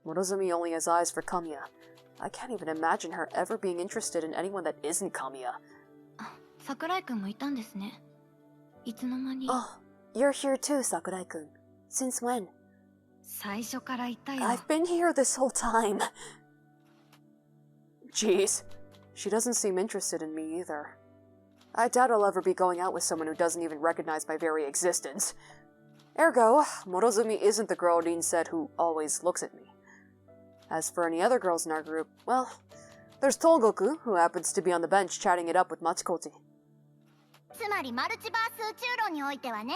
Morozumi only has eyes for Kamiya. I can't even imagine her ever being interested in anyone that isn't Kamiya. Sakurai-kunもいたんですね。いつの間に。Oh, you're here too, Sakurai-kun. Since when? 最初からいたよ。I've been here this whole time. Jeez, she doesn't seem interested in me either. I doubt I'll ever be going out with someone who doesn't even recognize my very existence. Ergo, Morozumi isn't the girl Rin said who always looks at me. As for any other girls in our group, well, there's Tolgoku, who happens to be on the bench chatting it up with Machikoti.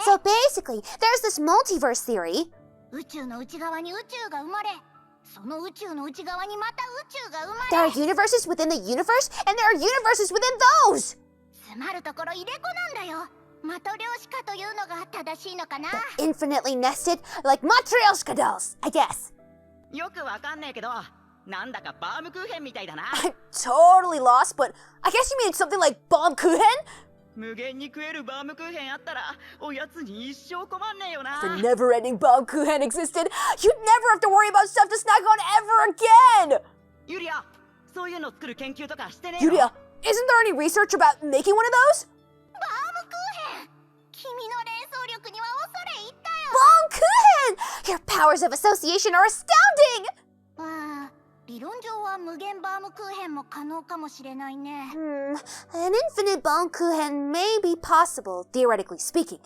So basically, there's this multiverse theory. There are universes within the universe, and there are universes within those! Infinitely nested, like Matryoshka dolls, I guess. I'm totally lost, but I guess you mean something like Baumkuchen? If a never-ending Baumkuchen existed, you'd never have to worry about stuff to snack on ever again! Yuria, isn't there any research about making one of those? Baumkuchen! Your powers of association are astounding! An infinite Baumkuchen may be possible, theoretically speaking.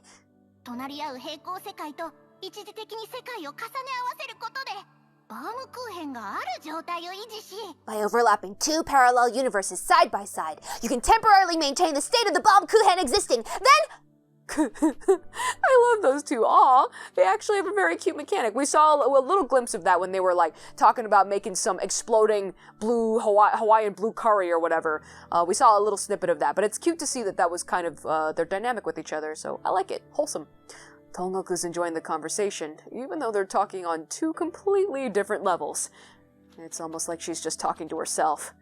By overlapping two parallel universes side by side, you can temporarily maintain the state of the Baumkuchen existing. Then... I love those two. Aw, they actually have a very cute mechanic. We saw a little glimpse of that when they were like talking about making some exploding blue Hawaiian blue curry or whatever. We saw a little snippet of that, but it's cute to see that was kind of their dynamic with each other, so I like it. Wholesome. Tongoku's enjoying the conversation, even though they're talking on two completely different levels. It's almost like she's just talking to herself.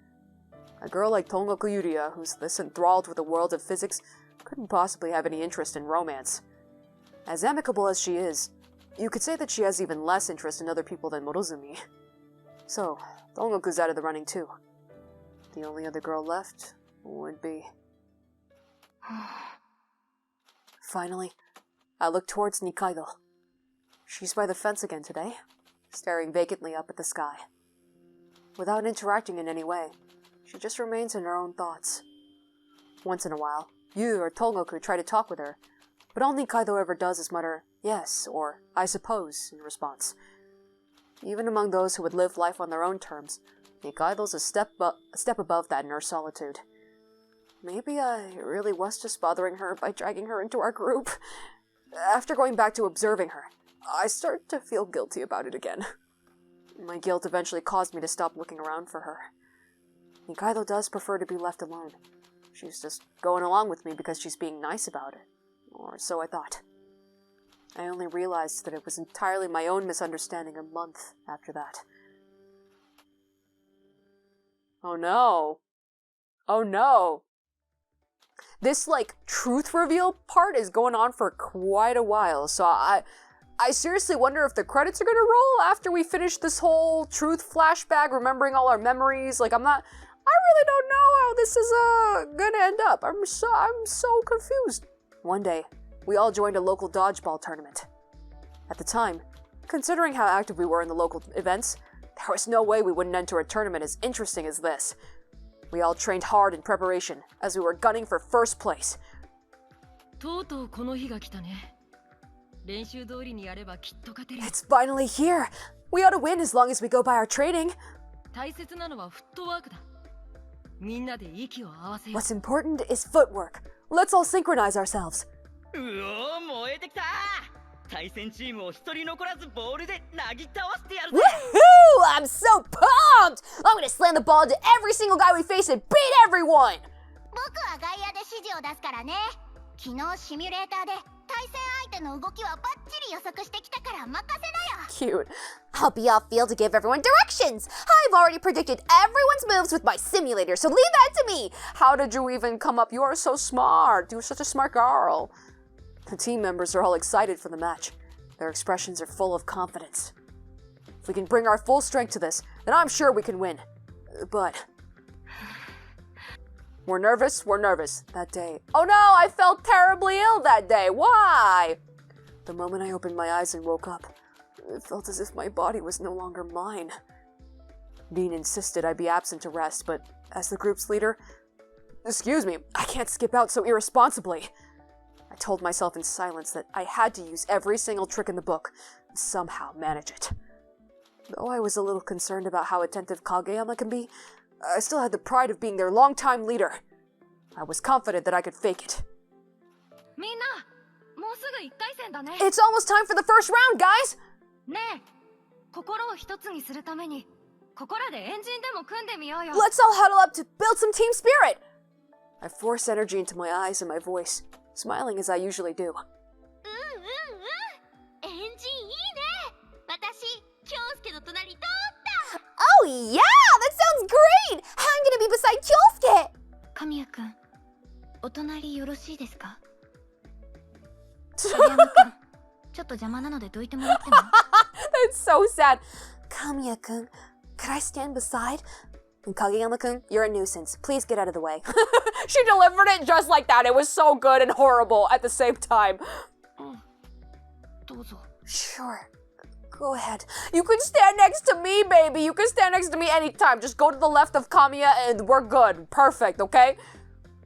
A girl like Tongoku Yuria, who's this enthralled with the world of physics, couldn't possibly have any interest in romance. As amicable as she is, you could say that she has even less interest in other people than Morozumi. So, Tongoku's out of the running too. The only other girl left would be... Finally, I look towards Nikaido. She's by the fence again today, staring vacantly up at the sky. Without interacting in any way, she just remains in her own thoughts. Once in a while, Yu or Tongoku try to talk with her, but all Nikaido ever does is mutter, yes, or I suppose, in response. Even among those who would live life on their own terms, Nikaido's a step above that in her solitude. Maybe I really was just bothering her by dragging her into our group. After going back to observing her, I start to feel guilty about it again. My guilt eventually caused me to stop looking around for her. Nikaido does prefer to be left alone. She's just going along with me because she's being nice about it. Or so I thought. I only realized that it was entirely my own misunderstanding a month after that. Oh no. Oh no. This, truth reveal part is going on for quite a while, so I seriously wonder if the credits are gonna roll after we finish this whole truth flashback, remembering all our memories. I really don't know how this is gonna end up. I'm so confused. One day, we all joined a local dodgeball tournament. At the time, considering how active we were in the local events, there was no way we wouldn't enter a tournament as interesting as this. We all trained hard in preparation, as we were gunning for first place. It's finally here! We ought to win as long as we go by our training. What's important is footwork. Let's all synchronize ourselves. Woohoo! I'm so pumped! I'm gonna slam the ball into every single guy we face and beat everyone! 昨日シミュレーターで対戦相手の動きはバッチリ予測してきたから任せなよ。 Cute. I'll be off field to give everyone directions. I've already predicted everyone's moves with my simulator, so leave that to me. How did you even come up? You are so smart. You're such a smart girl. The team members are all excited for the match. Their expressions are full of confidence. If we can bring our full strength to this, then I'm sure we can win. But we're nervous that day. Oh no, I felt terribly ill that day. Why? The moment I opened my eyes and woke up, it felt as if my body was no longer mine. Dean insisted I be absent to rest, but as the group's leader, excuse me, I can't skip out so irresponsibly. I told myself in silence that I had to use every single trick in the book and somehow manage it. Though I was a little concerned about how attentive Kageyama can be, I still had the pride of being their longtime leader. I was confident that I could fake it. みんな、もうすぐ1回戦だね。 It's almost time for the first round, guys! ねえ、心を一つにするために、ここらでエンジンでも組んでみようよ。 Let's all huddle up to build some team spirit! I forced energy into my eyes and my voice, smiling as I usually do. エンジンいいね。私、京介の隣通った。 Oh yeah, that sounds great! I'm gonna be beside Kyosuke! 神谷くん、お隣よろしいですか？影山くん、ちょっと邪魔なのでどいてもらっても。That's so sad. Kamiya-kun, could I stand beside? And Kageyama-kun, you're a nuisance. Please get out of the way. She delivered it just like that. It was so good and horrible at the same time. どうぞ。 Sure. Go ahead. You can stand next to me, baby. You can stand next to me anytime. Just go to the left of Kamiya and we're good. Perfect, okay?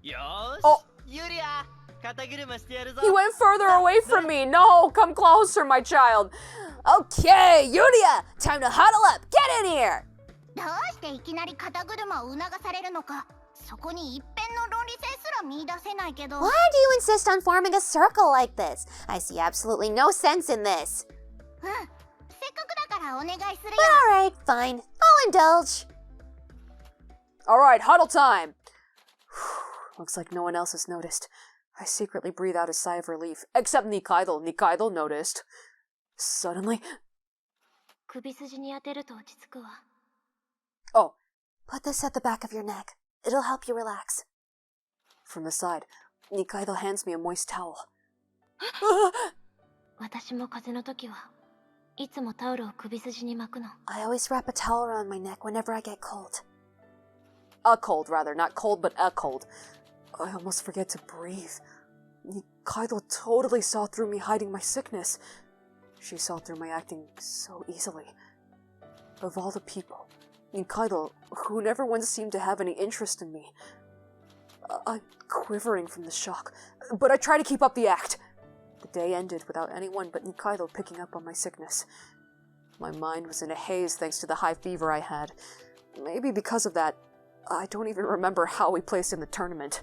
よーし、 Oh. ユリア、肩車してやるぞ。 He went further away from me. No, come closer, my child. Okay, Yuria, time to huddle up. Get in here. どうしていきなり肩車を促されるのか、そこに一辺の論理性すら見出せないけど。Why do you insist on forming a circle like this? I see absolutely no sense in this. せっかくだからお願いするよ。Alright, fine. I'll indulge. Alright, huddle time. Looks like no one else has noticed. I secretly breathe out a sigh of relief, except Nikaido. Nikaido noticed. Suddenly... 首筋に当てると落ち着くわ。 Oh, Put this at the back of your neck. It'll help you relax. from the side, Nikaido hands me a moist towel. 私も風邪の時はいつもタオルを首筋に巻くの。 I always wrap a towel around my neck whenever I get cold. A cold, rather. Not cold, but a cold. I almost forget to breathe. Nikaido totally saw through me hiding my sickness. She saw through my acting so easily. Of all the people, Nikaido, who never once seemed to have any interest in me. I'm quivering from the shock, but I try to keep up the act. The day ended without anyone but Nikaido picking up on my sickness. My mind was in a haze thanks to the high fever I had. Maybe because of that, I don't even remember how we placed in the tournament.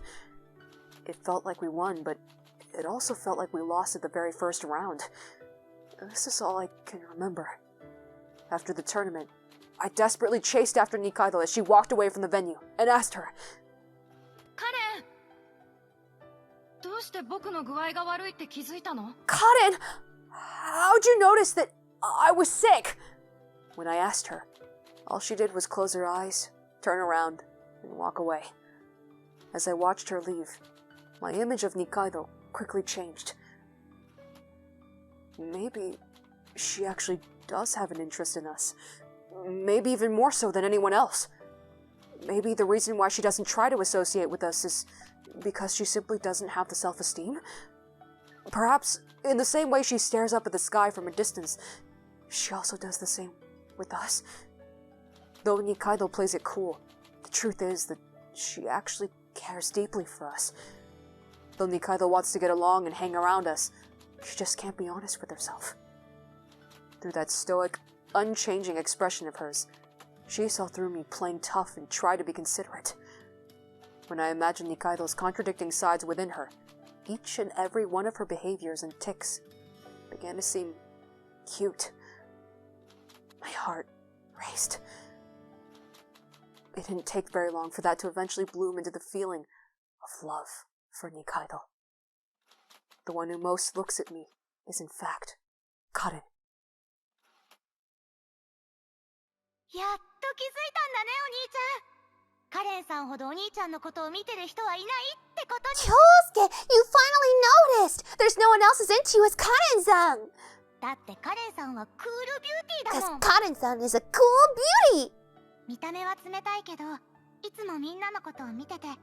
It felt like we won, but it also felt like we lost at the very first round. This is all I can remember. After the tournament, I desperately chased after Nikaido as she walked away from the venue and asked her, カレン、どうして僕の具合が悪いって気づいたの？ Kaden, how'd you notice that I was sick? When I asked her, all she did was close her eyes, turn around, and walk away. As I watched her leave, my image of Nikaido quickly changed. Maybe she actually does have an interest in us. Maybe even more so than anyone else. Maybe the reason why she doesn't try to associate with us is because she simply doesn't have the self-esteem. Perhaps, in the same way she stares up at the sky from a distance, she also does the same with us. Though Nikaido plays it cool, the truth is that she actually cares deeply for us. Though Nikaido wants to get along and hang around us, she just can't be honest with herself. Through that stoic, unchanging expression of hers, she saw through me playing tough and tried to be considerate. When I imagined Nikaido's contradicting sides within her, each and every one of her behaviors and tics began to seem cute. My heart raced. It didn't take very long for that to eventually bloom into the feeling of love for Nikaido. the one who most looks at me, is in fact Karen. やっと気づいたんだね、お兄ちゃん。カレンさんほどお兄ちゃんのことを見てる人はいないってことに。Kyosuke, you finally noticed! There's no one else as into you as Karen-san! だってカレンさんはクールビューティーだもん。Because Karen-san is a cool beauty! 見た目は冷たいけど、いつもみんなのことを見てて、さら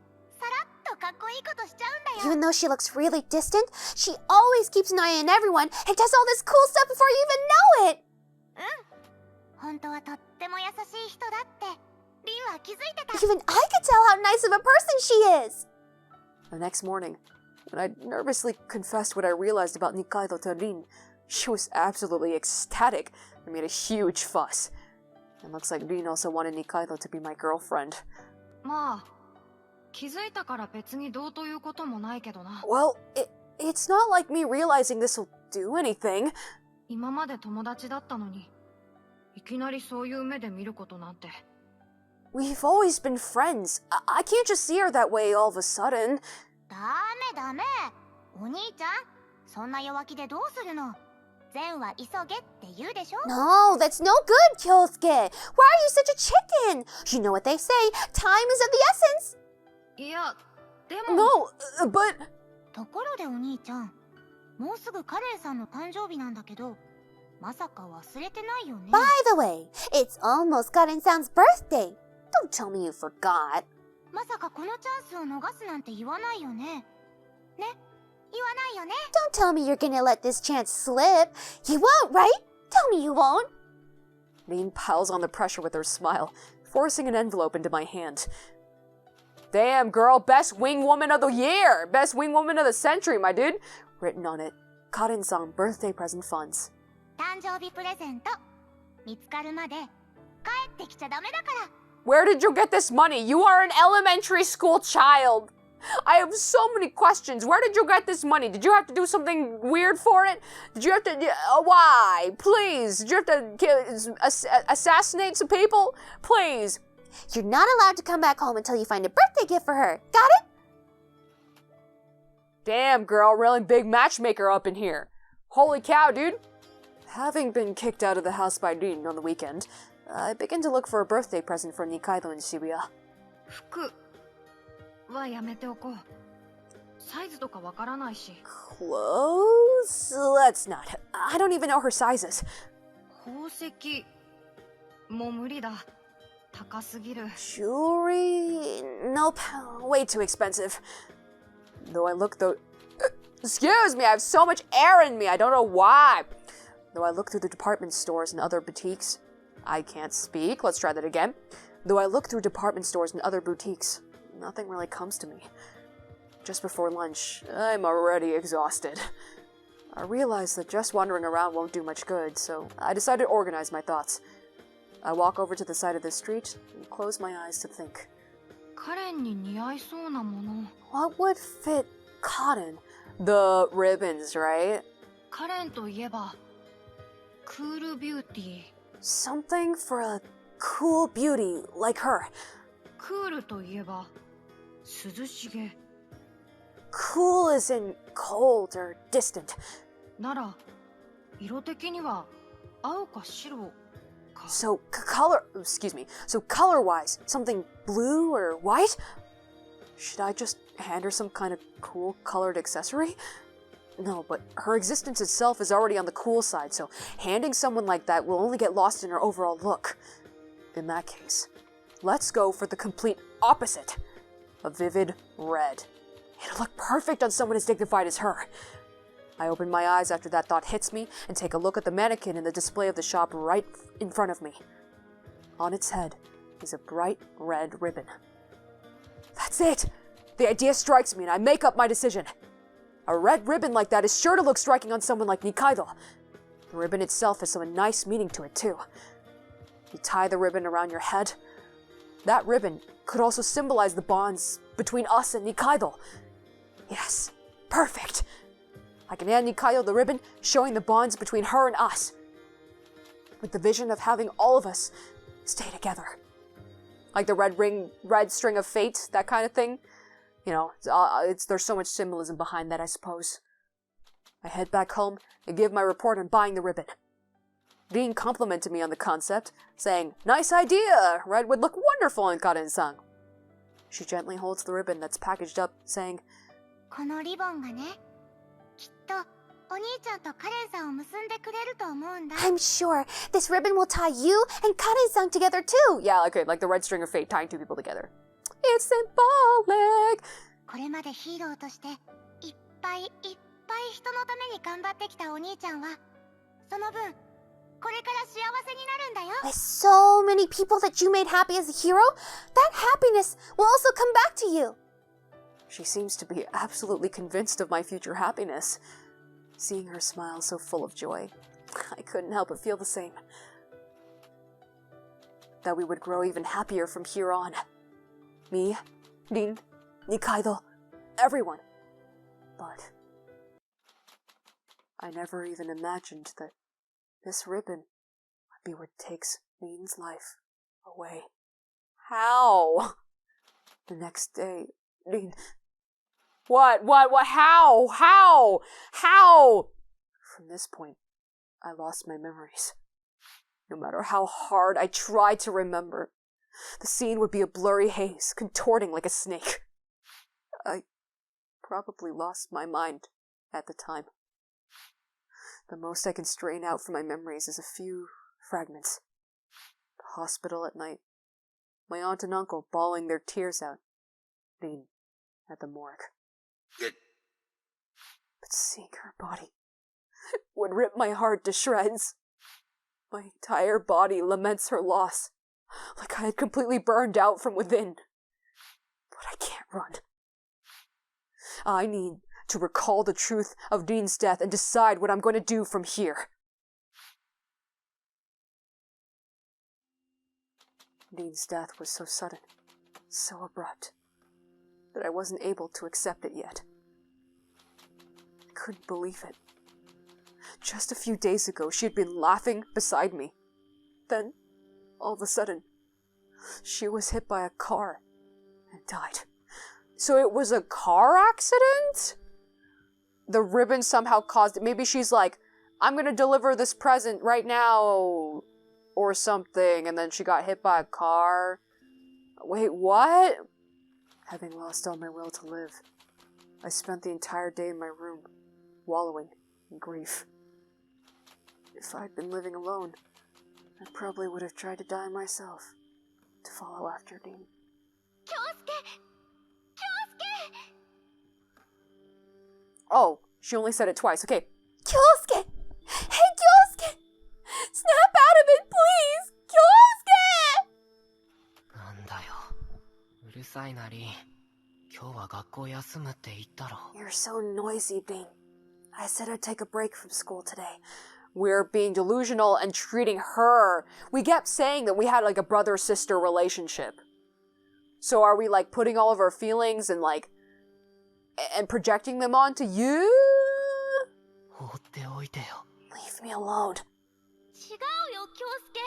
っとかっこいいことしちゃうんだよ。Even though she looks really distant, she always keeps an eye on everyone and does all this cool stuff before you even know it! うん。本当はとっても優しい人だって、リンは気づいてた。Even I could tell how nice of a person she is! The next morning, when I nervously confessed what I realized about Nikaido to Rin, she was absolutely ecstatic and made a huge fuss. It looks like Rin also wanted Nikaido to be my girlfriend. まあ、気づいたから別にどうということもないけどな。Well, it's not like me realizing this will do anything. 今まで友達だったのに、いきなりそういう目で見ることなんて。We've always been friends. I can't just see her that way all of a sudden. ダメダメ。お兄ちゃん、そんな弱気でどうするの？善は急げって言うでしょ？ No, that's no good, Kyosuke. Why are you such a chicken? You know what they say, time is of the essence. いや、でも。No, but... ところでお兄ちゃん、もうすぐカレンさんの誕生日なんだけど、まさか忘れてないよね。By the way, it's almost Karen-san's birthday. Don't tell me you forgot. まさかこのチャンスを逃すなんて言わないよね。ね？言わないよね。Don't tell me you're gonna let this chance slip. You won't, right? Tell me you won't. Rin piles on the pressure with her smile, forcing an envelope into my hand. Damn, girl, best wing woman of the year! Best wing woman of the century, my dude! Written on it, Karen-san birthday present funds. 誕生日プレゼント。見つかるまで帰ってきちゃダメだから。Where did you get this money? You are an elementary school child. I have so many questions. Where did you get this money? Did you have to do something weird for it? Did you have to... why? Please. Did you have to assassinate some people? Please. You're not allowed to come back home until you find a birthday gift for her. Got it? Damn, girl. Really big matchmaker up in here. Holy cow, dude. Having been kicked out of the house by Rin on the weekend, I begin to look for a birthday present for Nikaido in Shibuya. 服はやめておこう。サイズとかわからないし。Clothes? Let's not. I don't even know her sizes. 宝石も無理だ。高すぎる。Jewelry? Nope. Way too expensive. Though I look though... Excuse me, I have so much air in me. I don't know why. Though I look through the department stores and other boutiques... I can't speak. Let's try that again. Though I look through department stores and other boutiques, nothing really comes to me. Just before lunch, I'm already exhausted. I realize that just wandering around won't do much good, so I decide to organize my thoughts. I walk over to the side of the street and close my eyes to think. カレンに似合いそうなもの。What would fit Cotton? The ribbons, right? カレンといえば、クールビューティー。Something for a cool beauty like her. クールといえば、涼しげ。Cool is in cold or distant. なら、色的には青か白か。So color-wise, something blue or white? Should I just hand her some kind of cool colored accessory? No, but her existence itself is already on the cool side, so handing someone like that will only get lost in her overall look. In that case, let's go for the complete opposite. A vivid red. It'll look perfect on someone as dignified as her. I open my eyes after that thought hits me and take a look at the mannequin in the display of the shop right in front of me. On its head is a bright red ribbon. That's it! The idea strikes me and I make up my decision. A red ribbon like that is sure to look striking on someone like Nikaido. The ribbon itself has some nice meaning to it too. You tie the ribbon around your head. That ribbon could also symbolize the bonds between us and Nikaido. Yes, perfect. I can hand Nikaido the ribbon, showing the bonds between her and us. With the vision of having all of us stay together. Like the red string of fate, that kind of thing. You know, there's so much symbolism behind that, I suppose. I head back home and give my report on buying the ribbon. Dean complimented me on the concept, saying, "Nice idea! Red would look wonderful in Karen-san." She gently holds the ribbon that's packaged up, saying, このリボンがね、きっとお兄ちゃんとカレンさんを結んでくれると思うんだ。I'm sure this ribbon will tie you and Karen-san together too. Yeah, okay, like the red string of fate tying two people together. It's symbolic! これまでヒーローとしていっぱい人のために頑張ってきたお兄ちゃんは、その分これから幸せになるんだよ。With so many people that you made happy as a hero, that happiness will also come back to you. She seems to be absolutely convinced of my future happiness. Seeing her smile so full of joy, I couldn't help but feel the same. That we would grow even happier from here on. Me, Rin, Nikaido, everyone. But I never even imagined that this ribbon would be what takes Rin's life away. How? The next day, Rin... What? How? From this point, I lost my memories. No matter how hard I tried to remember, the scene would be a blurry haze, contorting like a snake. I probably lost my mind at the time. The most I can strain out from my memories is a few fragments. The hospital at night, my aunt and uncle bawling their tears out, Rin at the morgue. But seeing her body would rip my heart to shreds. My entire body laments her loss, like I had completely burned out from within. But I can't run. I need to recall the truth of Dean's death and decide what I'm going to do from here. Dean's death was so sudden, so abrupt, that I wasn't able to accept it yet. I couldn't believe it. Just a few days ago, she had been laughing beside me. Then, all of a sudden, she was hit by a car and died. So it was a car accident? The ribbon somehow caused it. Maybe she's like, I'm gonna deliver this present right now, or something, and then she got hit by a car. Wait, what? Having lost all my will to live, I spent the entire day in my room, wallowing in grief. If I'd been living alone, I probably would have tried to die myself, to follow after Dean. Oh, she only said it twice, okay. Kyosuke! Hey, Kyosuke! Snap out of it, please! Kyosuke! なんだよ。うるさいなり。今日は学校休むって言ったろ。You're so noisy, Dean. I said I'd take a break from school today. We're being delusional and treating her. We kept saying that we had like a brother-sister relationship. So are we like putting all of our feelings and like and projecting them onto you? 放っておいてよ。Leave me alone. 違うよ、京介。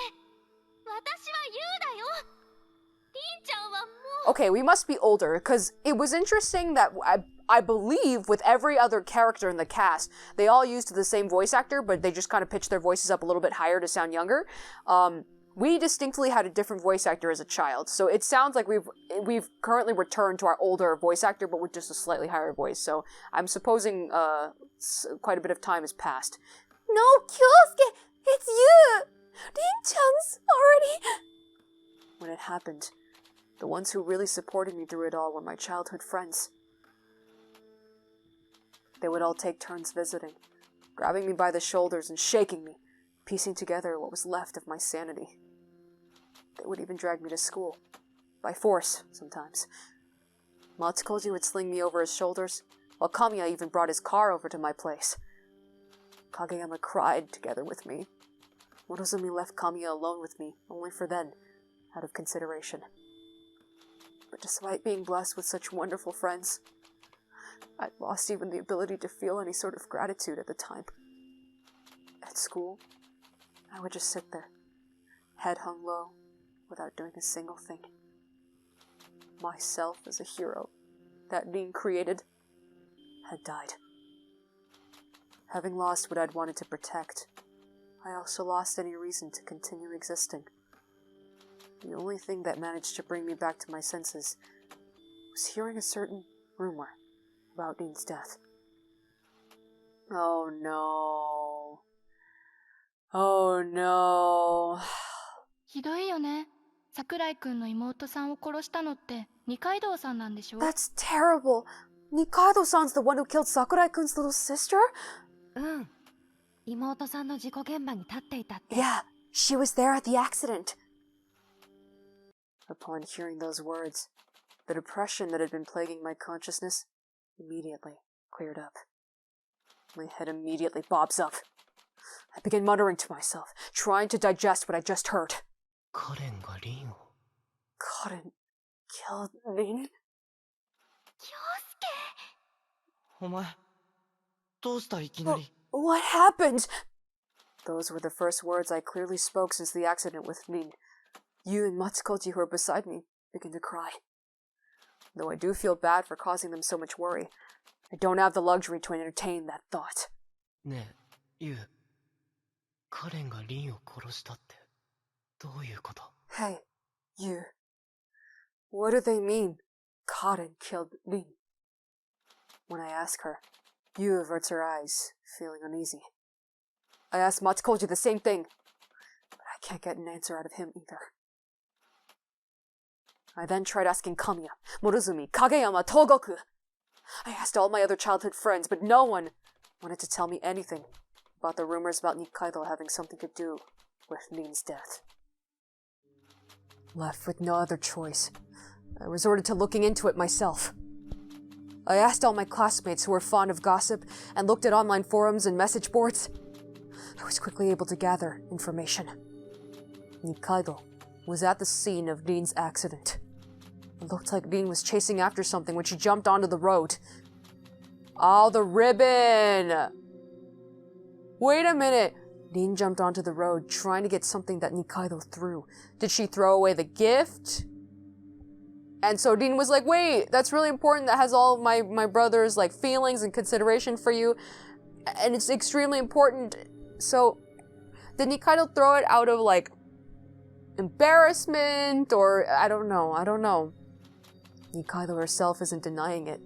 私はユウだよ。リンちゃんはもう。 Okay, we must be older, because it was interesting that I believe with every other character in the cast, they all used the same voice actor, but they just kind of pitched their voices up a little bit higher to sound younger. We distinctly had a different voice actor as a child, so it sounds like we've currently returned to our older voice actor, but with just a slightly higher voice. So I'm supposing quite a bit of time has passed. No, Kyosuke, it's you. Rin-chan's already. When it happened, the ones who really supported me through it all were my childhood friends. They would all take turns visiting, grabbing me by the shoulders and shaking me, piecing together what was left of my sanity. They would even drag me to school, by force, sometimes. Matsukoji would sling me over his shoulders, while Kamiya even brought his car over to my place. Kageyama cried together with me. Morozumi left Kamiya alone with me, only for then, out of consideration. But despite being blessed with such wonderful friends, I'd lost even the ability to feel any sort of gratitude at the time. At school, I would just sit there, head hung low, without doing a single thing. Myself as a hero that Rin created had died. Having lost what I'd wanted to protect, I also lost any reason to continue existing. The only thing that managed to bring me back to my senses was hearing a certain rumor about Dean's death. Oh no. Oh no. ひどいよね。桜井くんの妹さんを殺したのって二階堂さんなんでしょ？ That's terrible. Nikaido-san's the one who killed Sakurai-kun's little sister? うん。妹さんの事故現場に立っていたって。Yeah, she was there at the accident. Upon hearing those words, the depression that had been plaguing my consciousness immediately cleared up. My head immediately bobs up. I begin muttering to myself, trying to digest what I just heard. カレンがリンを Karen killed Lin? お前どうしたいきなり What happened? Those were the first words I clearly spoke since the accident with Nin. You and Matsukoji, who are beside me, begin to cry. Though I do feel bad for causing them so much worry, I don't have the luxury to entertain that thought. ねえユウカレンがリンを殺したってどういうこと Hey, you. What do they mean, Karen killed Nin? When I ask her, Yu averts her eyes, feeling uneasy. I ask Matsukoji the same thing, but I can't get an answer out of him either. I then tried asking Kamiya, Morozumi, Kageyama, Togoku. I asked all my other childhood friends, but no one wanted to tell me anything about the rumors about Nikaido having something to do with Nin's death. Left with no other choice, I resorted to looking into it myself. I asked all my classmates who were fond of gossip and looked at online forums and message boards. I was quickly able to gather information. Nikaido was at the scene of Nin's accident. It looked like Nin was chasing after something when she jumped onto the road. Oh, the ribbon! Wait a minute! Nin jumped onto the road trying to get something that Nikaido threw. Did she throw away the gift? And so Nin was like, wait, that's really important. That has all my brother's like feelings and consideration for you. And it's extremely important. So did Nikaido throw it out of like embarrassment or I don't know. Nikaido herself isn't denying it.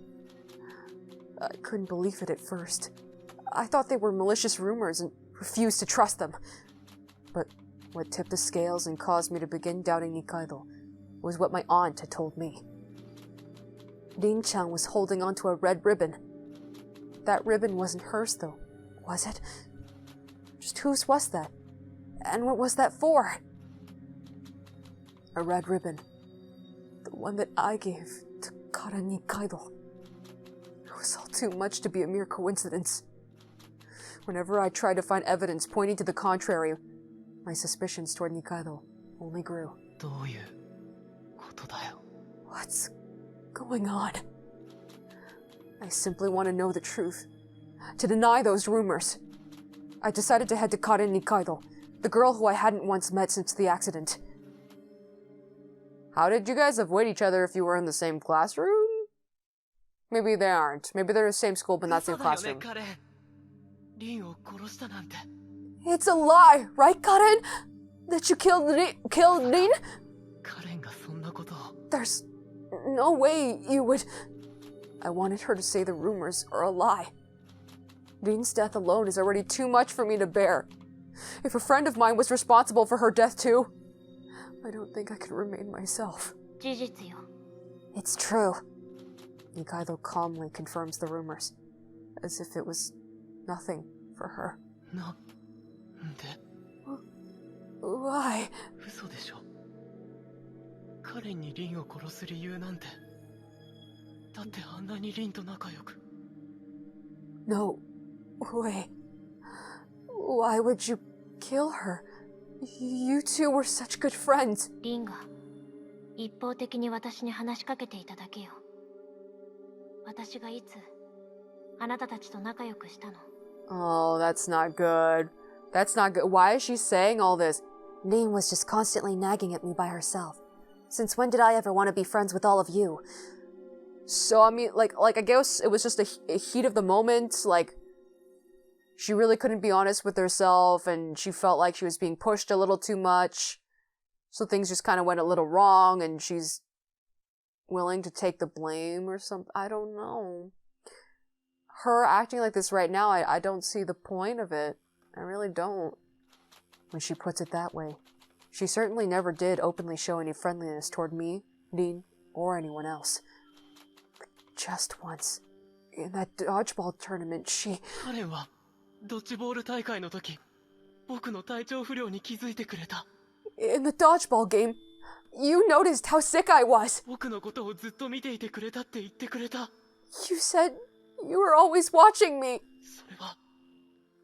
I couldn't believe it at first. I thought they were malicious rumors and refused to trust them. But what tipped the scales and caused me to begin doubting Nikaido was what my aunt had told me. Rin-chan was holding onto a red ribbon. That ribbon wasn't hers though, was it? Just whose was that? And what was that for? A red ribbon. The one that I gave to Kara Nikaido. It was all too much to be a mere coincidence. Whenever I tried to find evidence pointing to the contrary, my suspicions toward Nikaido only grew. どういうことだよ What's going on? I simply want to know the truth. To deny those rumors. I decided to head to Karen Nikaido, the girl who I hadn't once met since the accident. How did you guys avoid each other if you were in the same classroom? Maybe they aren't. Maybe they're in the same school but not the same 嘘だよね classroom. カレンリンを殺したなんて It's a lie, right, Karen? That you killed Rin? カレンがそんなことを There's no way you would... I wanted her to say the rumors are a lie. Rin's death alone is already too much for me to bear. If a friend of mine was responsible for her death too, I don't think I could remain myself. 事実よ。 It's true. Nikaido calmly confirms the rumors, as if it was nothing for her. なんで Why? 嘘でしょカレンにリンを殺す理由なんてだってあんなにリンと仲良く No way. Why would you kill her? You two were such good friends. リンが一方的に私に話しかけていただけよ。私がいつあなたたちと仲良くしたの？ Oh, that's not good. That's not good. Why is she saying all this? Rin was just constantly nagging at me by herself. Since when did I ever want to be friends with all of you? So, I mean, like I guess it was just a heat of the moment, like... She really couldn't be honest with herself, and she felt like she was being pushed a little too much. So things just kind of went a little wrong, and she's willing to take the blame or something. I don't know. Her acting like this right now, I don't see the point of it. I really don't. When she puts it that way. She certainly never did openly show any friendliness toward me, Dean, or anyone else. But just once, in that dodgeball tournament, she... カレンはドッジボール大会の時、僕の体調不良に気づいてくれた。 In the dodgeball game, you noticed how sick I was. 僕のことをずっと見ていてくれたって言ってくれた。 You said you were always watching me. それは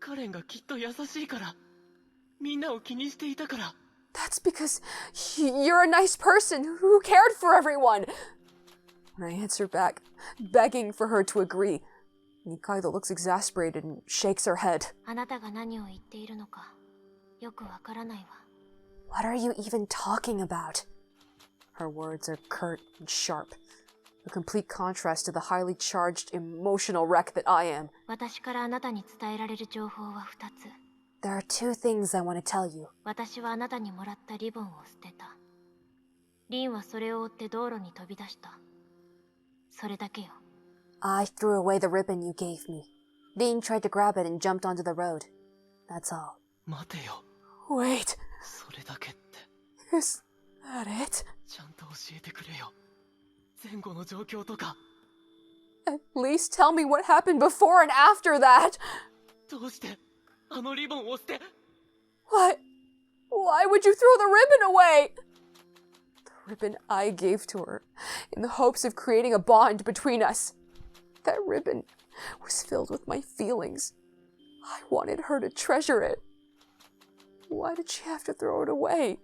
カレンがきっと優しいから、みんなを気にしていたから。 That's because you're a nice person who cared for everyone. When I answer back, begging for her to agree, Nikaido looks exasperated and shakes her head. あなたが何を言っているのかよくわからないわ。 What are you even talking about? Her words are curt and sharp, a complete contrast to the highly charged, emotional wreck that I am. 私からあなたに伝えられる情報は2つ。 There are two things I want to tell you. 私はあなたにもらったリボンを捨てた。リンはそれを追って道路に飛び出した。それだけよ。 I threw away the ribbon you gave me. Dean tried to grab it and jumped onto the road. That's all. 待てよ。 Wait, それだけって。 is that it? ちゃんと教えてくれよ。前後の状況とか。 At least tell me what happened before and after that. どうしてあのリボンを捨て。 What? Why would you throw the ribbon away? The ribbon I gave to her, in the hopes of creating a bond between us. That ribbon was filled with my feelings. I wanted her to treasure it. Why did she have to throw it away?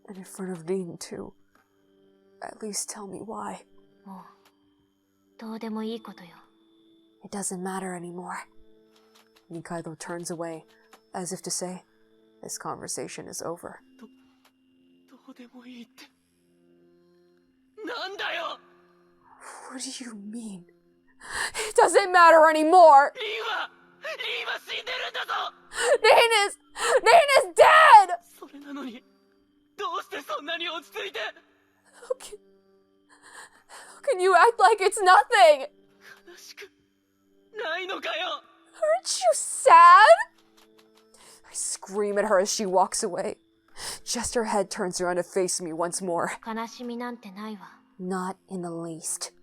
And in front of Dean, too. At least tell me why. もうどうでもいいことよ。 It doesn't matter anymore. Nikaido turns away, as if to say, this conversation is over. どうでもいいって。なんだよ。 What do you mean? It doesn't matter anymore! リンは死んでるんだぞ。 Dean is dead! それなのに、どうしてそんなに落ち着いて。 How can you act like it's nothing? 悲しくないのかよ。 Aren't you sad? I scream at her as she walks away. Just her head turns around to face me once more. 悲しみなんてないわ。 Not in the least.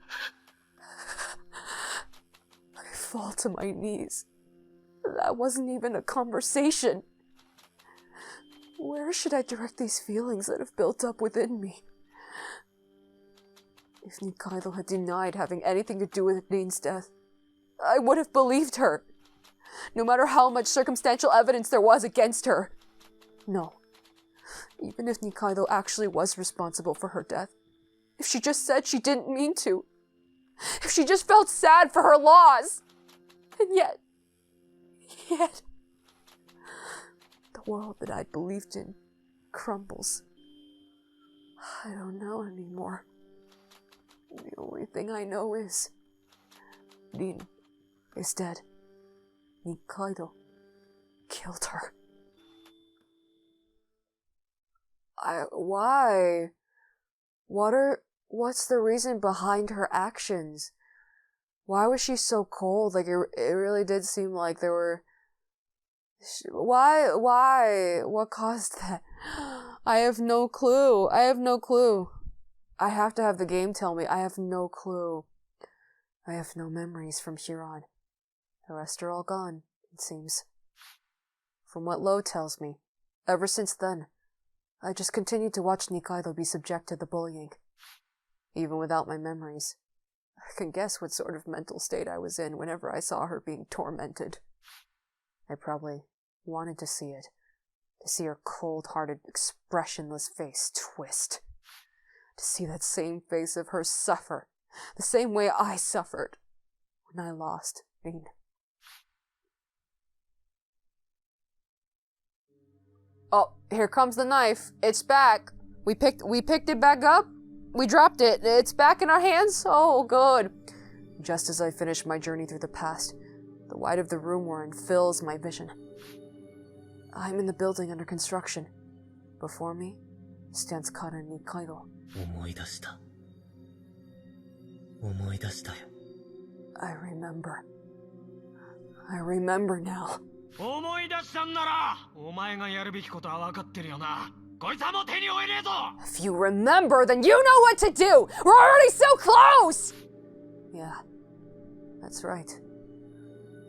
I fall to my knees. That wasn't even a conversation. Where should I direct these feelings that have built up within me? If Nikaido had denied having anything to do with Dean's death, I would have believed her, no matter how much circumstantial evidence there was against her. No. Even if Nikaido actually was responsible for her death, if she just said she didn't mean to, if she just felt sad for her loss, and yet, the world that I believed in crumbles. I don't know anymore. The only thing I know is Dean is dead. Nikaido killed her. Why? What's the reason behind her actions? Why was she so cold? Like, it really did seem like there were... Why? What caused that? I have no clue. I have to have the game tell me. I have no clue. I have no memories from here on. The rest are all gone, it seems. From what Lo tells me, ever since then, I just continued to watch Nikaido be subject to the bullying. Even without my memories. I can guess what sort of mental state I was in whenever I saw her being tormented. I probably wanted to see it. To see her cold-hearted, expressionless face twist. To see that same face of hers suffer, the same way I suffered when I lost Dean. Oh, here comes the knife. It's back. We picked it back up. We dropped it. It's back in our hands. Oh, good. Just as I finished my journey through the past, The white of the room we're in fills my vision. I'm in the building under construction. Before me stands Kara Nikaido. 思い出した。思い出したよ。I remember now. 思い出したんなら、お前がやるべきことは分かってるよな。こいつはもう手に負えねえぞ。 If you remember, then you know what to do! We're already so close! Yeah, that's right.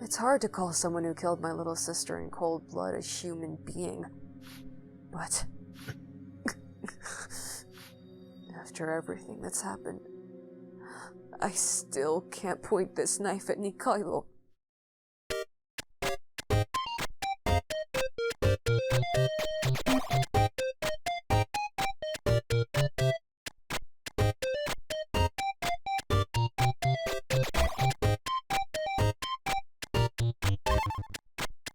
It's hard to call someone who killed my little sister in cold blood a human being. But after everything that's happened, I still can't point this knife at Nikaido.